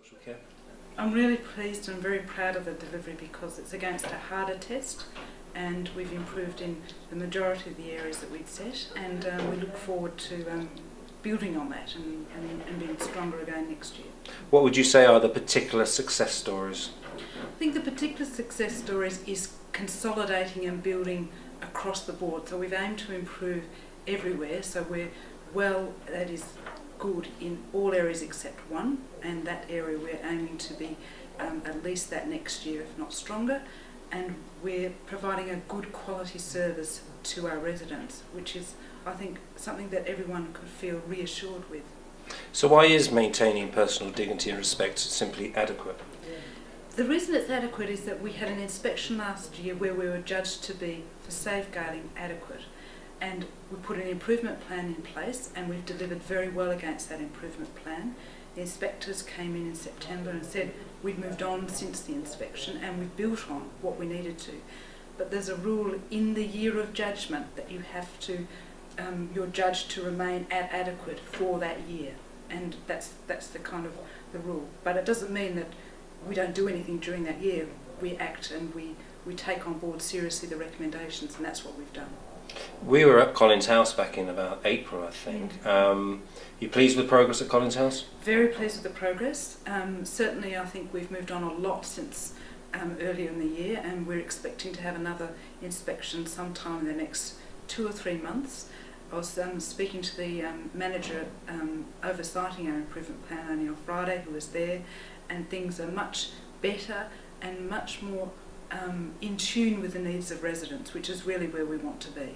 social care? I'm really pleased and very proud of the delivery because it's against a harder test and we've improved in the majority of the areas that we'd set, and we look forward to building on that and being stronger again next year. What would you say are the particular success stories? I think the particular success stories is consolidating and building across the board. So we've aimed to improve everywhere, so that is good in all areas except one, and that area we're aiming to be at least that next year, if not stronger, and we're providing a good quality service to our residents, which is, I think, something that everyone could feel reassured with. So why is maintaining personal dignity and respect simply adequate? The reason it's adequate is that we had an inspection last year where we were judged to be, for safeguarding, adequate. And we put an improvement plan in place and we've delivered very well against that improvement plan. The inspectors came in September and said we'd moved on since the inspection and we've built on what we needed to. But there's a rule in the year of judgment that you have to, you're judged to remain adequate for that year. And that's the kind of the rule. But it doesn't mean that we don't do anything during that year. We act and we take on board seriously the recommendations, and that's what we've done. We were at Collins House back in about April, I think. You pleased with progress at Collins House? Very pleased with the progress. Certainly I think we've moved on a lot since earlier in the year, and we're expecting to have another inspection sometime in the next 2 or 3 months. I was speaking to the manager oversighting our improvement plan only on Friday, who was there, and things are much better and much more in tune with the needs of residents, which is really where we want to be.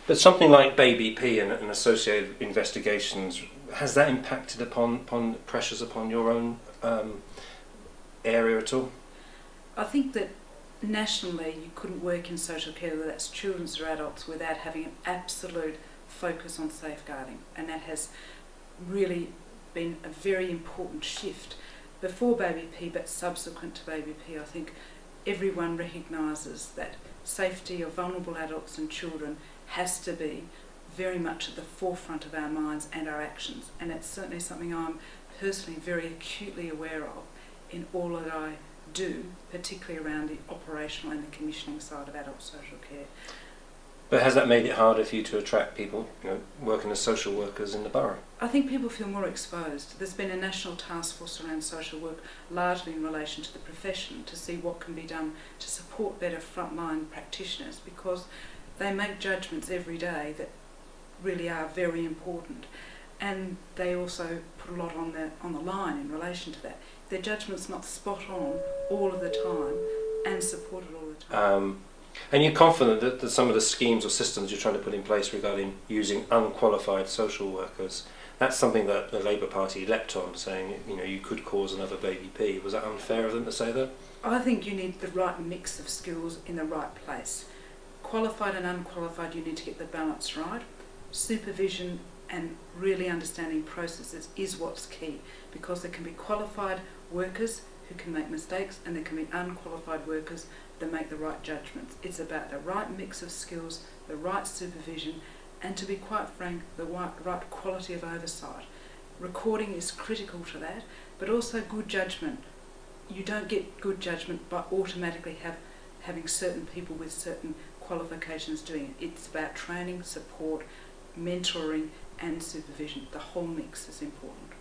But something like Baby P and associated investigations, has that impacted upon pressures upon your own area at all? I think that nationally you couldn't work in social care, whether that's children or adults, without having an absolute focus on safeguarding, and that has really been a very important shift before Baby P but subsequent to Baby P. I think everyone recognises that safety of vulnerable adults and children has to be very much at the forefront of our minds and our actions, and it's certainly something I'm personally very acutely aware of in all that I do, particularly around the operational and the commissioning side of adult social care. But has that made it harder for you to attract people, working as social workers in the borough? I think people feel more exposed. There's been a national task force around social work, largely in relation to the profession, to see what can be done to support better frontline practitioners, because they make judgments every day that really are very important, and they also put a lot on the line in relation to that. Their judgment's not spot on all of the time and supported all the time. And you're confident that some of the schemes or systems you're trying to put in place regarding using unqualified social workers, that's something that the Labour Party leapt on, saying you could cause another Baby P. Was that unfair of them to say that? I think you need the right mix of skills in the right place. Qualified and unqualified, you need to get the balance right. Supervision and really understanding processes is what's key, because there can be qualified workers who can make mistakes and there can be unqualified workers that make the right judgments. It's about the right mix of skills, the right supervision, and to be quite frank, the right quality of oversight. Recording is critical to that, but also good judgment. You don't get good judgment by automatically having certain people with certain qualifications doing it. It's about training, support, mentoring and supervision. The whole mix is important.